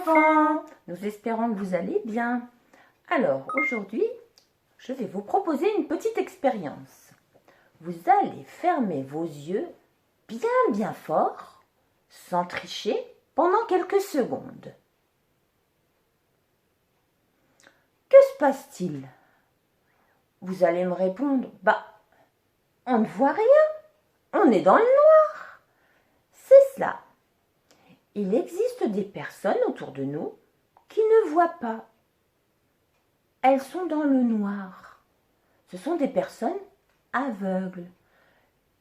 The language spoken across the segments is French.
enfants, nous espérons que vous allez bien. Alors aujourd'hui, je vais vous proposer une petite expérience. Vous allez fermer vos yeux bien fort, sans tricher, pendant quelques secondes. Que se passe-t-il? Vous allez me répondre, on ne voit rien, on est dans le noir. C'est cela. Il existe des personnes autour de nous qui ne voient pas. Elles sont dans le noir. Ce sont des personnes aveugles.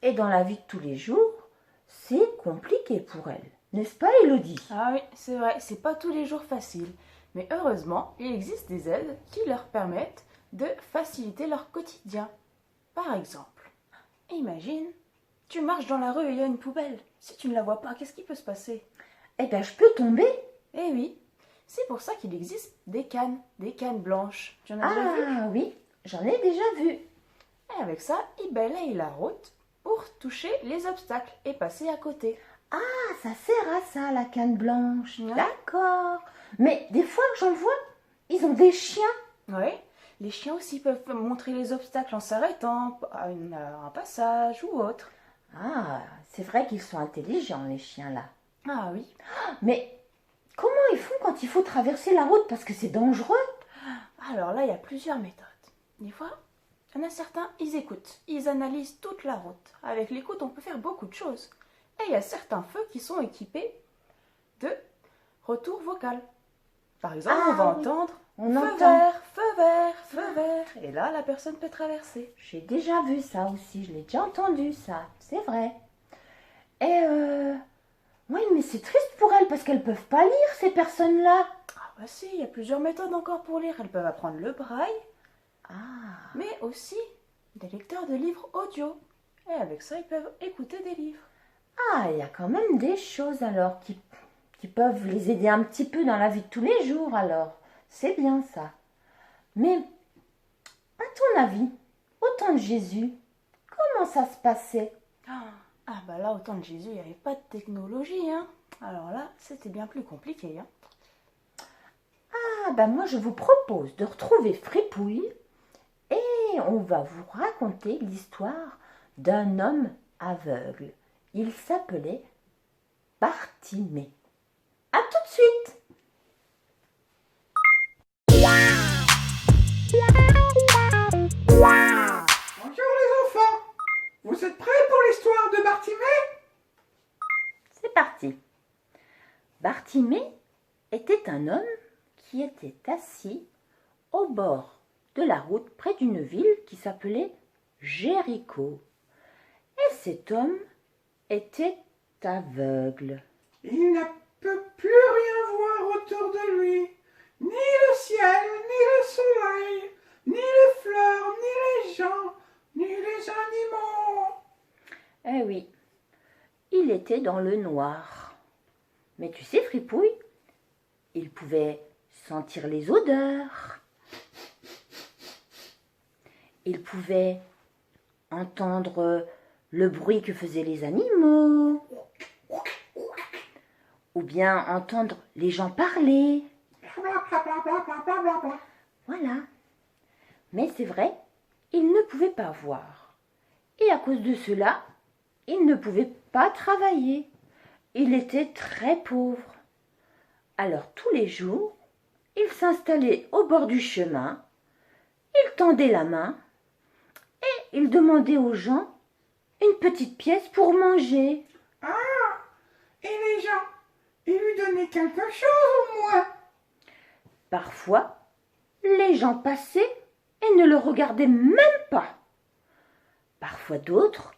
Et dans la vie de tous les jours, c'est compliqué pour elles. N'est-ce pas, Élodie? Ah oui, c'est vrai, c'est pas tous les jours facile. Mais heureusement, il existe des aides qui leur permettent de faciliter leur quotidien. Par exemple, imagine, tu marches dans la rue et il y a une poubelle. Si tu ne la vois pas, qu'est-ce qui peut se passer? Eh bien, je peux tomber. Eh oui, c'est pour ça qu'il existe des cannes blanches. Tu en as déjà vu? Ah oui, j'en ai déjà vu. Et avec ça, ils balayent la route pour toucher les obstacles et passer à côté. Ah, ça sert à ça, la canne blanche. Ouais. D'accord. Mais des fois, j'en vois, ils ont des chiens. Oui, les chiens aussi peuvent montrer les obstacles en s'arrêtant à un passage ou autre. Ah, c'est vrai qu'ils sont intelligents, les chiens-là. Ah oui. Mais comment ils font quand il faut traverser la route? Parce que c'est dangereux. Alors là, il y a plusieurs méthodes. Des fois, il y en a certains, ils écoutent, ils analysent toute la route. Avec l'écoute, on peut faire beaucoup de choses. Et il y a certains feux qui sont équipés de retour vocal. Par exemple, on va entendre On feu entend. vert, feu vert, feu vert. Et là, la personne peut traverser. J'ai déjà vu ça aussi, je l'ai déjà entendu ça, c'est vrai. Et oui, mais c'est triste pour elles parce qu'elles peuvent pas lire ces personnes-là. Ah bah si, il y a plusieurs méthodes encore pour lire. Elles peuvent apprendre le braille, Ah, mais aussi des lecteurs de livres audio. Et avec ça, ils peuvent écouter des livres. il y a quand même des choses alors qui peuvent les aider un petit peu dans la vie de tous les jours alors. C'est bien ça. Mais à ton avis, au temps de Jésus, comment ça se passait? Ah bah là, au temps de Jésus, il n'y avait pas de technologie, hein. Alors là, c'était bien plus compliqué, hein. Moi je vous propose de retrouver Fripouille et on va vous raconter l'histoire d'un homme aveugle. Il s'appelait Bartimée. À tout de suite! Bonjour les enfants, vous êtes prêts pour l'histoire de Bartimée? C'est parti. Bartimée était un homme qui était assis au bord de la route près d'une ville qui s'appelait Jéricho. Et cet homme était aveugle. Il ne peut plus rien voir autour de lui, ni le ciel, ni le soleil, ni les fleurs, ni les gens, ni les animaux. Eh oui, il était dans le noir. Mais tu sais, Fripouille, il pouvait sentir les odeurs. Il pouvait entendre le bruit que faisaient les animaux. Ou bien entendre les gens parler. Voilà. Mais c'est vrai, il ne pouvait pas voir. Et à cause de cela, il ne pouvait pas travailler. Il était très pauvre. Alors tous les jours, il s'installait au bord du chemin, il tendait la main et il demandait aux gens une petite pièce pour manger. Ah, et les gens, ils lui donnaient quelque chose au moins. Parfois, les gens passaient et ne le regardaient même pas. Parfois d'autres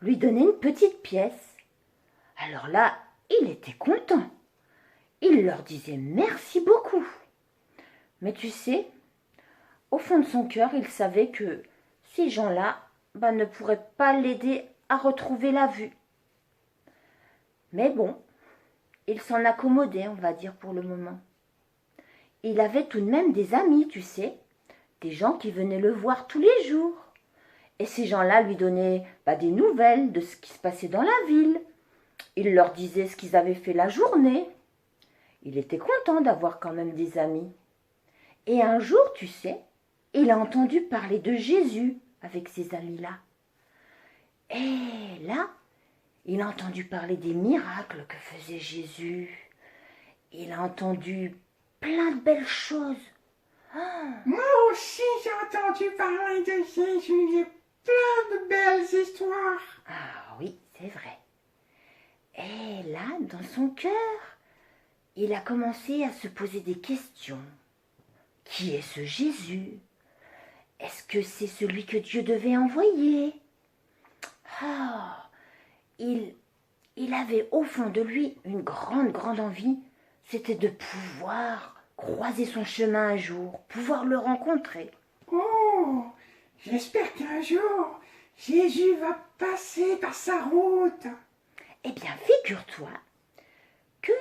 lui donnaient une petite pièce. Alors là, il était content. Il leur disait merci beaucoup. Mais tu sais, au fond de son cœur, il savait que ces gens-là ne pourraient pas l'aider à retrouver la vue. Mais bon, il s'en accommodait, on va dire, pour le moment. Il avait tout de même des amis, tu sais, des gens qui venaient le voir tous les jours. Et ces gens-là lui donnaient des nouvelles de ce qui se passait dans la ville. Il leur disait ce qu'ils avaient fait la journée. Il était content d'avoir quand même des amis. Et un jour, tu sais, il a entendu parler de Jésus avec ces amis-là. Et là, il a entendu parler des miracles que faisait Jésus. Il a entendu plein de belles choses. Moi aussi, j'ai entendu parler de Jésus. Il y a plein de belles histoires. Ah oui, c'est vrai. Et là, dans son cœur, il a commencé à se poser des questions. Qui est ce Jésus? Est-ce que c'est celui que Dieu devait envoyer? Il avait au fond de lui une grande envie, c'était de pouvoir croiser son chemin un jour, pouvoir le rencontrer. Oh, j'espère qu'un jour, Jésus va passer par sa route. Eh bien, figure-toi que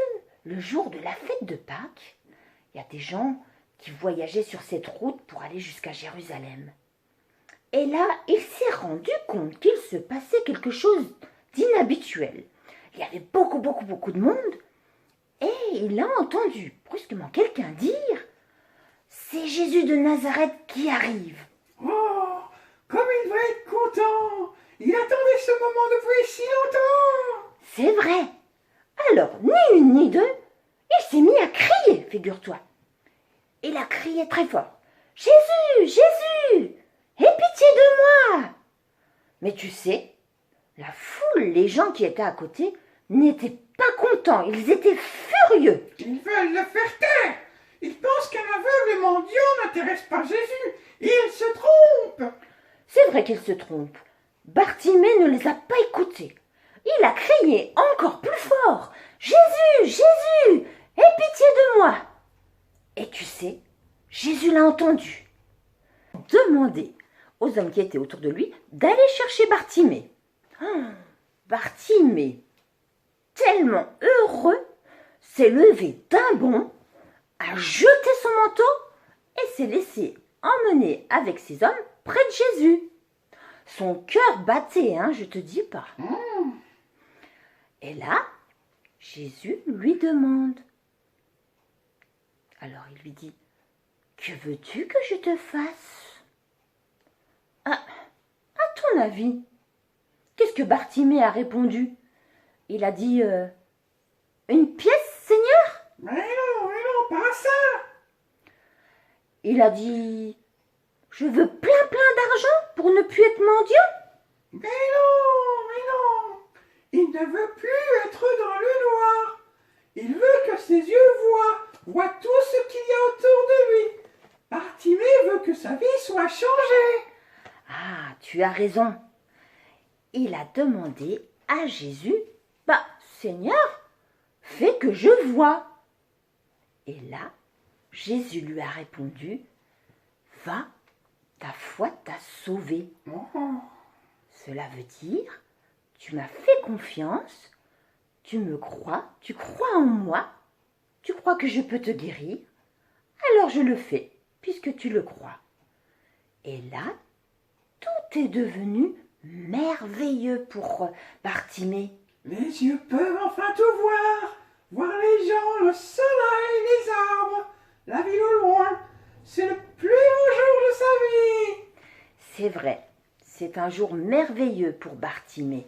le jour de la fête de Pâques, il y a des gens qui voyageaient sur cette route pour aller jusqu'à Jérusalem. Et là, il s'est rendu compte qu'il se passait quelque chose d'inhabituel. Il y avait beaucoup de monde. Et il a entendu brusquement quelqu'un dire « C'est Jésus de Nazareth qui arrive !» Oh, comme il va être content. Il attendait ce moment depuis si longtemps. C'est vrai. Alors, ni une ni deux, il s'est mis à crier, figure-toi. Il a crié très fort. « Jésus, Jésus, aie pitié de moi !» Mais tu sais, la foule, les gens qui étaient à côté, n'étaient pas contents, ils étaient furieux. Ils veulent le faire taire. Ils pensent qu'un aveugle mendiant n'intéresse pas Jésus. Ils se trompent. C'est vrai qu'ils se trompent. Bartimée ne les a pas écoutés. Il a crié encore plus fort. « Jésus, Jésus, aie pitié de moi !» Et tu sais, Jésus l'a entendu. Demander aux hommes qui étaient autour de lui d'aller chercher Bartimée. Bartimée, tellement heureux, s'est levé d'un bond, a jeté son manteau et s'est laissé emmener avec ses hommes près de Jésus. Son cœur battait, je te dis pas. Et là, Jésus lui demande. Alors il lui dit, « Que veux-tu que je te fasse ?» À ton avis, qu'est-ce que Bartimée a répondu? Il a dit, « Une pièce, Seigneur ?» Mais non, pas ça. Il a dit, « Je veux plein d'argent pour ne plus être mendiant. » Mais non. Il ne veut plus être dans le noir. Il veut que ses yeux voient tout ce qu'il y a autour de lui. Bartimée veut que sa vie soit changée. Ah, tu as raison. Il a demandé à Jésus, « Seigneur, fais que je vois. » Et là, Jésus lui a répondu, « Va, ta foi t'a sauvé. » Cela veut dire, tu m'as fait confiance, tu me crois, tu crois en moi, tu crois que je peux te guérir, alors je le fais, puisque tu le crois. Et là, tout est devenu merveilleux pour Bartimée. Les yeux peuvent enfin tout voir. Voir les gens, le soleil, les arbres, la ville au loin. C'est le plus beau jour de sa vie. C'est vrai, c'est un jour merveilleux pour Bartimée.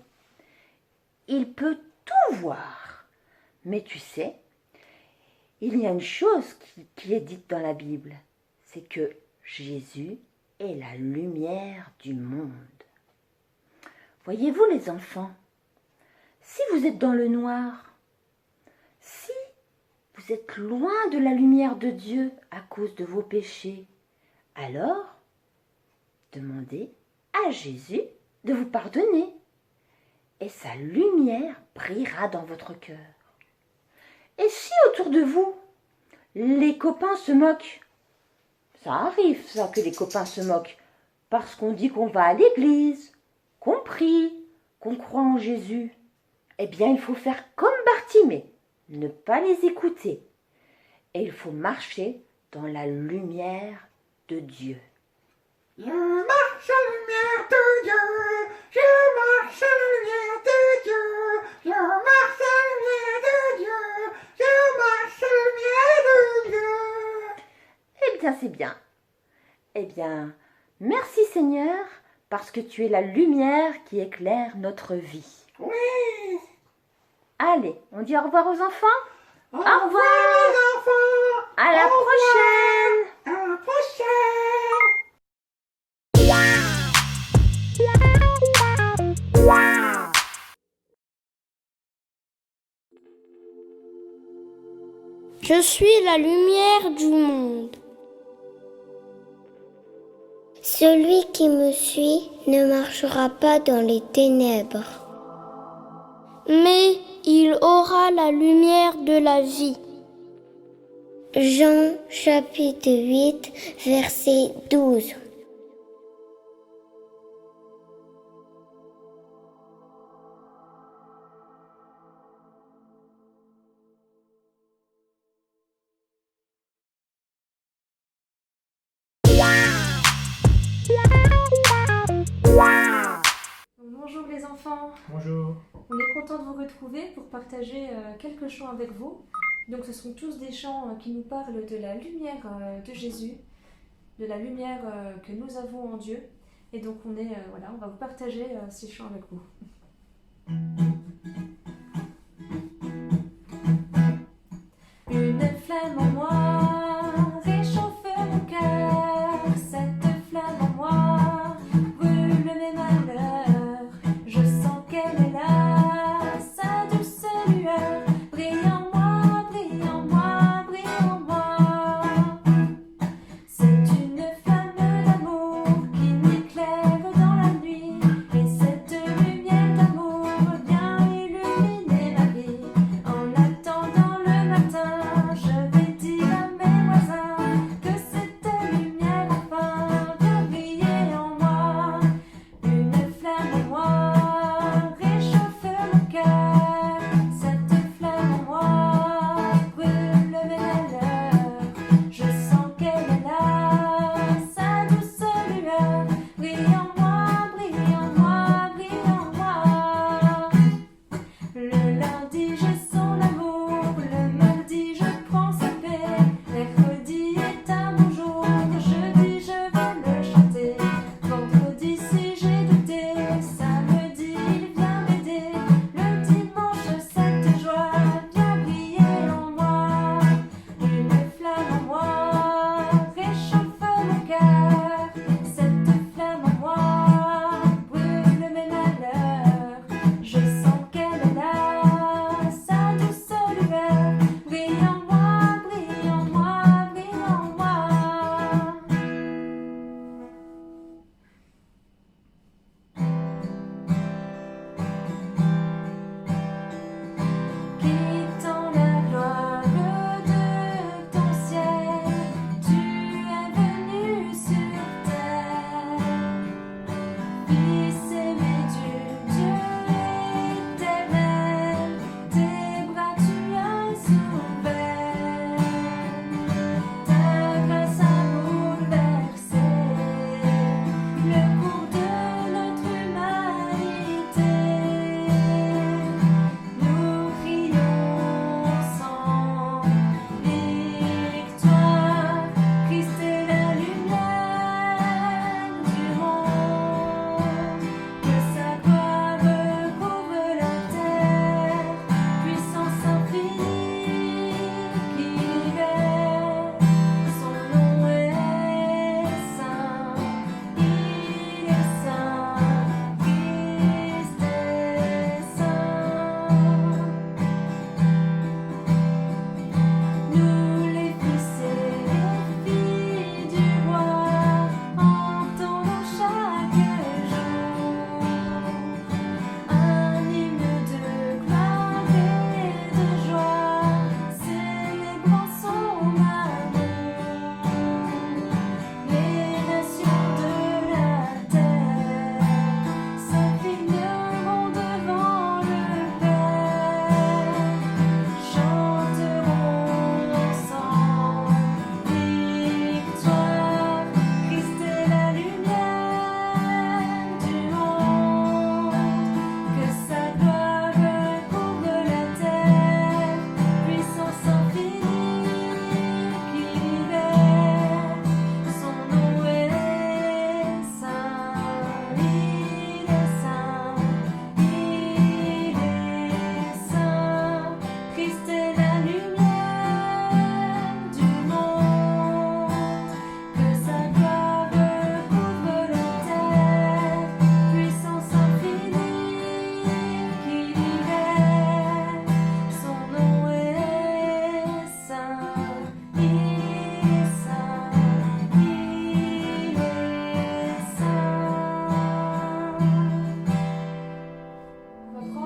Il peut tout voir. Mais tu sais, il y a une chose qui est dite dans la Bible, c'est que Jésus est la lumière du monde. Voyez-vous les enfants, si vous êtes dans le noir, si vous êtes loin de la lumière de Dieu à cause de vos péchés, alors demandez à Jésus de vous pardonner et sa lumière brillera dans votre cœur. Et si autour de vous, les copains se moquent, ça arrive ça que les copains se moquent, parce qu'on dit qu'on va à l'église, qu'on prie, qu'on croit en Jésus, eh bien il faut faire comme Bartimée, ne pas les écouter. Et il faut marcher dans la lumière de Dieu. Je marche à la lumière de Dieu. Je marche à la lumière de Dieu. Je marche à la lumière de Dieu. Je marche à la bien. Eh bien, merci Seigneur, parce que tu es la lumière qui éclaire notre vie. Oui. Allez, on dit au revoir aux enfants? Au revoir les enfants. À la Au revoir. prochaine! À la prochaine. Je suis la lumière du monde. Celui qui me suit ne marchera pas dans les ténèbres, mais il aura la lumière de la vie. Jean chapitre 8, verset 12. Bonjour les enfants, Bonjour. on est content de vous retrouver pour partager quelques chants avec vous. Donc ce sont tous des chants qui nous parlent de la lumière de Jésus, de la lumière que nous avons en Dieu. Et donc on va vous partager ces chants avec vous. Une flamme en moi réchauffe mon cœur, cette flamme en moi brûle mes malheurs. Je sens qu'elle est là, sa douce lueur, brille en moi, brille en moi, brille en moi. C'est une flamme d'amour qui m'éclaire dans la nuit, et cette lumière d'amour vient illuminer ma vie. En attendant le matin, je vais dire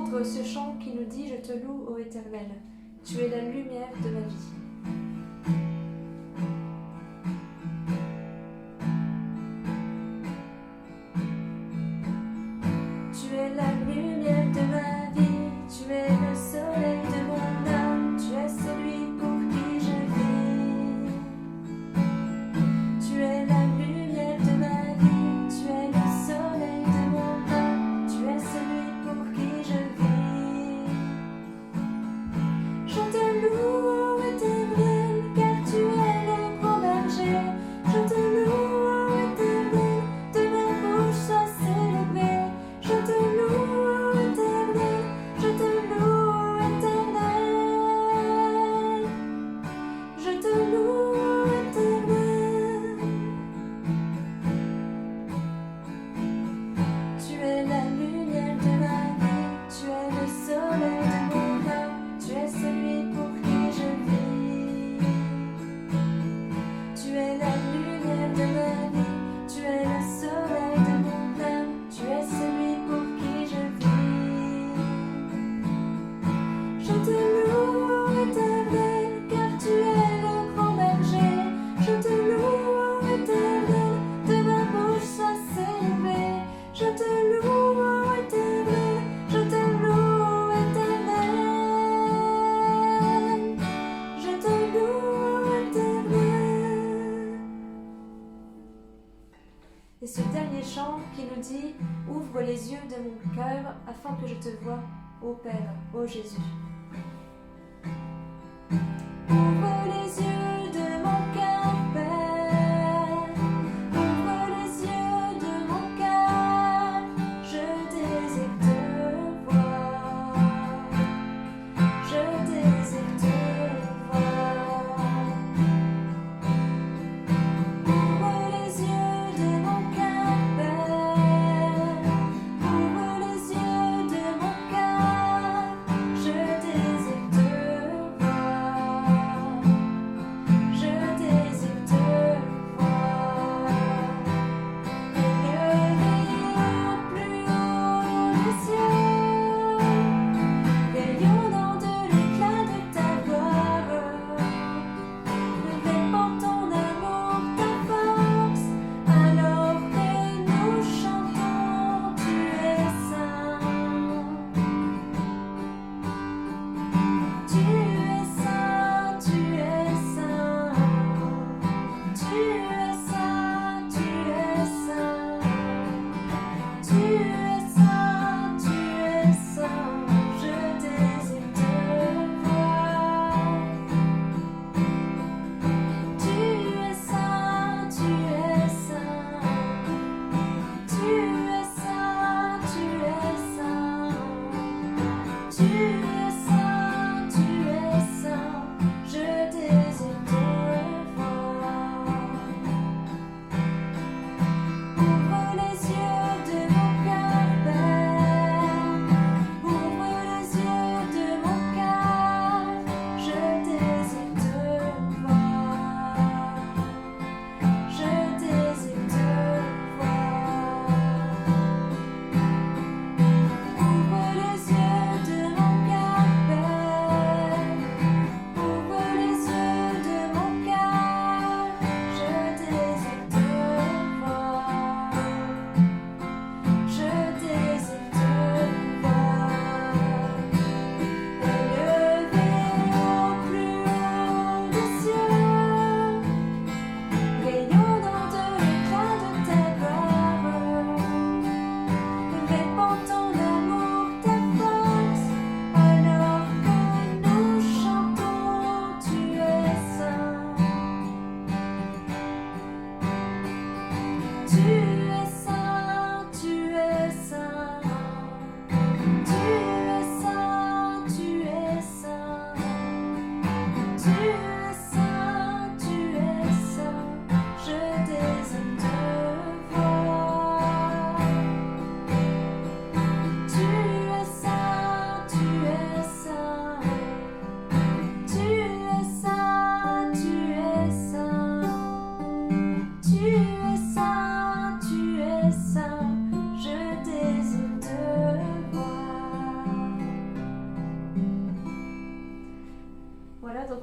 entendre ce chant qui nous dit « Je te loue, ô Éternel, tu es la lumière de ma vie ». Tu es la lumière de ma vie, tu es le soleil de mon âme, tu es celui pour qui je vis. Tu es la lumière de ma vie, tu es le soleil de mon âme, tu es celui pour qui je vis. Je te loue, ô Éternel, car tu es le grand berger. Je te loue, ô Éternel, de ma bouche sois célébrée. Je te loue, ô Éternel, je te loue, ô Éternel. Je te loue, ô Éternel. Tu es la lumière de ma vie, tu es le soleil de mon âme, tu es celui pour qui je vis. Tu es la lumière de ma vie, tu es le soleil de mon âme, tu es celui pour qui je vis. Je te loue, ô Éternel, car tu es le grand berger. Je te loue, ô Éternel, de ma bouche sois célébrée. Je te loue, ô Éternel, je te loue, ô Éternel. Je te loue, ô Éternel. Et ce dernier chant qui nous dit « Ouvre les yeux de mon cœur afin que je te voie, ô Père, ô Jésus ». Ouvre les yeux de mon cœur, Père. Ouvre les yeux de mon cœur. Je désire te voir. Je désire te voir. Ouvre les yeux de mon cœur, Père. Ouvre les yeux de mon cœur. Je désire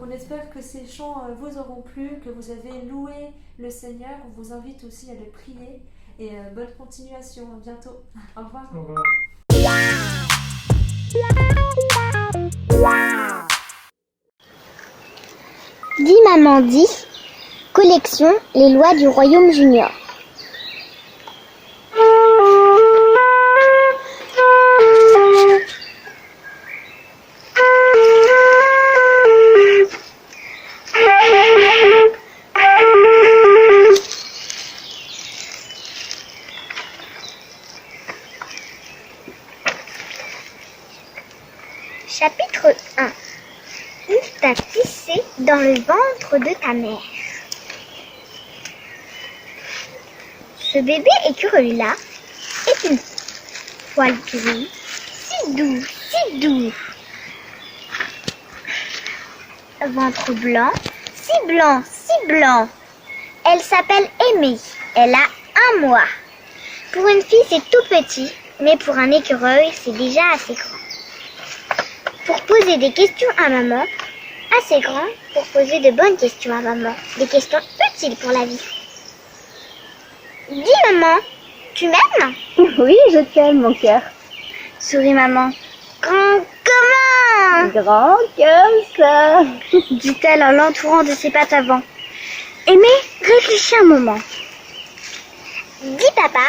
on espère que ces chants vous auront plu, que vous avez loué le Seigneur. On vous invite aussi à le prier. Et bonne continuation. À bientôt. Au revoir. Au revoir. Dis maman dit, collection Les lois du royaume junior. Chapitre 1. Il t'a tissé dans le ventre de ta mère. Ce bébé écureuil-là est une poil gris, si doux, si doux. Ventre blanc, si blanc, si blanc. Elle s'appelle Aimée, elle a 1 mois. Pour une fille, c'est tout petit, mais pour un écureuil, c'est déjà assez grand. Pour poser des questions à maman, assez grand pour poser de bonnes questions à maman, des questions utiles pour la vie. Dis maman, tu m'aimes? Oui, je t'aime, mon cœur. Sourit maman. Grand comment? Grand comme ça. Dit-elle en l'entourant de ses pattes avant. Aimée réfléchit un moment. Dis papa.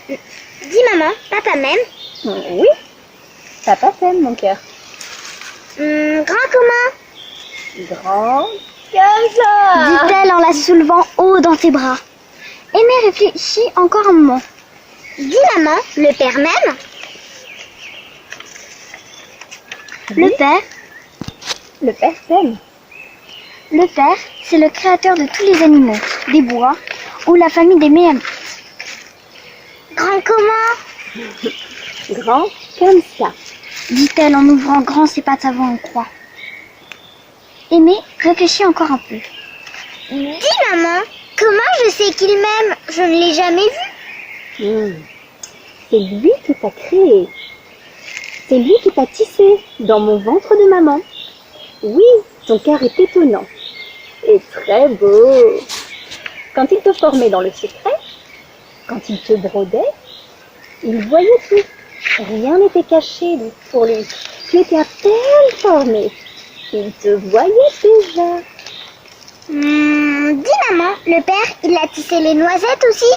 Dis maman, papa m'aime? Oui, papa t'aime, mon cœur. Grand comment? Grand comme ça. Dit-elle en la soulevant haut dans ses bras. Aimée réfléchit encore un moment. Dis maman, le père m'aime? Le père? Le père t'aime. Le père, c'est le créateur de tous les animaux, des bois, où la famille d'Aimée habite. Grand comment? Grand comme ça. Dit-elle en ouvrant grand ses pattes avant en croix. Aimée réfléchit encore un peu. Dis maman, comment je sais qu'il m'aime? Je ne l'ai jamais vu. C'est lui qui t'a créé. C'est lui qui t'a tissé dans mon ventre de maman. Oui, ton cœur est étonnant et très beau. Quand il te formait dans le secret, quand il te brodait, il voyait tout. Rien n'était caché pour lui. Tu étais à peine formé. Il te voyait déjà. Dis maman, le père, il a tissé les noisettes aussi?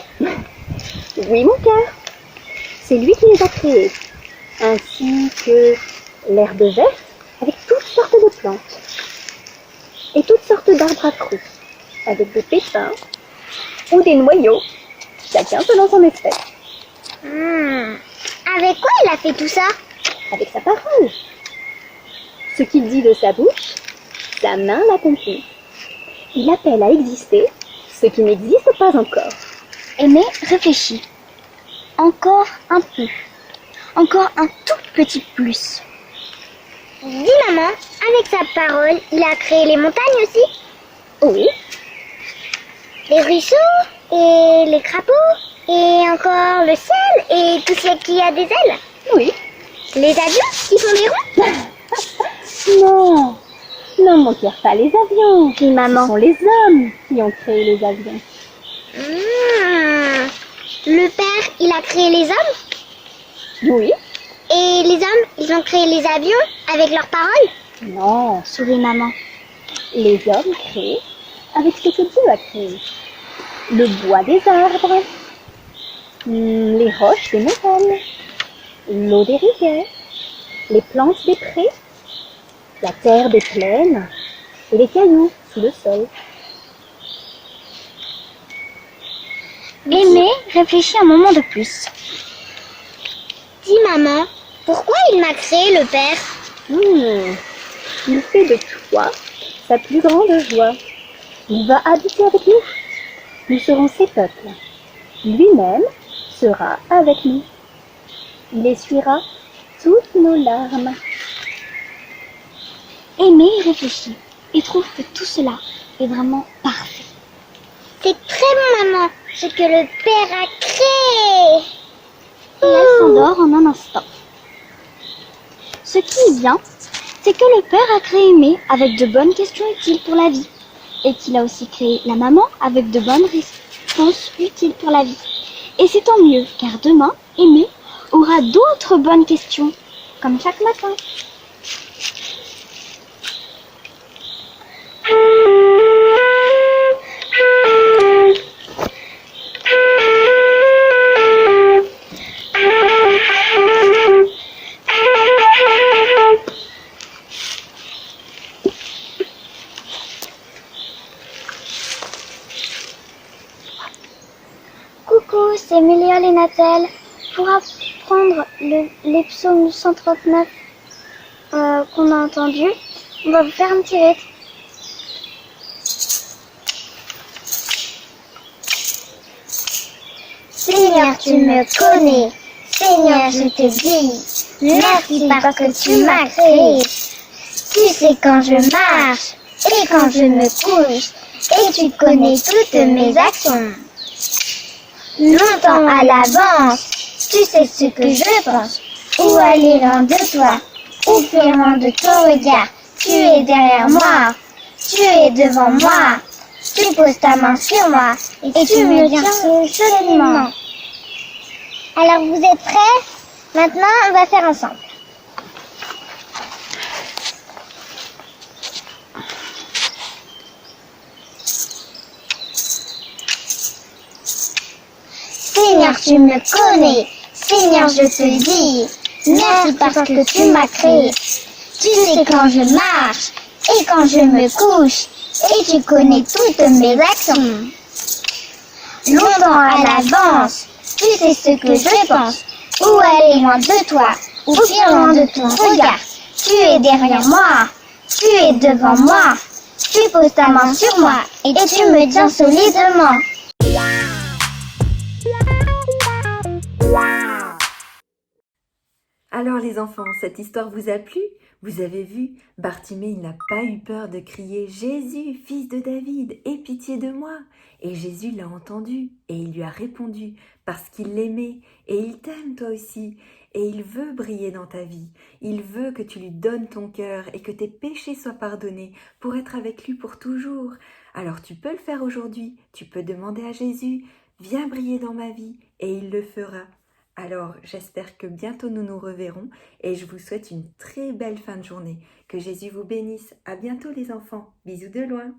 Oui, mon cœur. C'est lui qui les a créées. Ainsi que l'herbe verte avec toutes sortes de plantes. Et toutes sortes d'arbres accrus, avec des pépins ou des noyaux, chacun selon son espèce. Avec quoi il a fait tout ça? Avec sa parole. Ce qu'il dit de sa bouche, sa main l'accomplit. Il appelle à exister ce qui n'existe pas encore. Aimée réfléchit. Encore un peu. Encore un tout petit plus. Dis maman, avec sa parole, il a créé les montagnes aussi? Oui, Les ruisseaux et les crapauds et encore le ciel et tout ce qui a des ailes? oui. Les avions qui font des ronds? Non, non mon cœur, pas les avions. Dit maman. Ce sont les hommes qui ont créé les avions. Le père, il a créé les hommes? Oui. Et les hommes, ils ont créé les avions avec leurs paroles? Non, Sourit maman. les hommes créent avec ce que Dieu a créé. Le bois des arbres, les roches des montagnes, l'eau des rivières, les plantes des prés, la terre des plaines et les cailloux sous le sol. Aimée réfléchit un moment de plus. Dis maman, pourquoi il m'a créé le père? Il fait de toi sa plus grande joie. Il va habiter avec nous. Nous serons ses peuples. Lui-même sera avec nous. Il essuiera toutes nos larmes. Aimée réfléchit et trouve que tout cela est vraiment parfait. C'est très bon maman, ce que le père a créé. Et elle s'endort en un instant. Ce qui est bien, c'est que le père a créé Aimé avec de bonnes questions utiles pour la vie. Et qu'il a aussi créé la maman avec de bonnes réponses utiles pour la vie. Et c'est tant mieux, car demain, Aimé aura d'autres bonnes questions, comme chaque matin. Coucou, c'est Méliole et Nathel. Pour apprendre les psaumes 139 qu'on a entendus, on va vous faire un petit rythme. Seigneur, tu me connais. Seigneur, je te dis, merci parce que tu m'as créé. Tu sais quand je marche et quand je me couche, et tu connais toutes mes actions. Longtemps à l'avance, tu sais ce que je pense, où aller loin de toi, où fuir loin de ton regard. Tu es derrière moi, tu es devant moi, tu poses ta main sur moi, et tu me tiens solidement. Alors vous êtes prêts? Maintenant on va faire ensemble. Seigneur, tu me connais. Seigneur, je te dis, merci parce que tu m'as créé. Tu sais quand je marche et quand je me couche, et tu connais toutes mes actions. Longtemps à l'avance, tu sais ce que je pense, où aller loin de toi, ou fuir loin de ton regard. Tu es derrière moi, tu es devant moi, tu poses ta main sur moi, et tu me tiens solidement. Alors les enfants, cette histoire vous a plu? Vous avez vu, Bartimée, il n'a pas eu peur de crier « Jésus, fils de David, aie pitié de moi !» Et Jésus l'a entendu et il lui a répondu parce qu'il l'aimait et il t'aime toi aussi et il veut briller dans ta vie. Il veut que tu lui donnes ton cœur et que tes péchés soient pardonnés pour être avec lui pour toujours. Alors tu peux le faire aujourd'hui, tu peux demander à Jésus « Viens briller dans ma vie » et il le fera. Alors, j'espère que bientôt nous nous reverrons et je vous souhaite une très belle fin de journée. Que Jésus vous bénisse. À bientôt les enfants. Bisous de loin.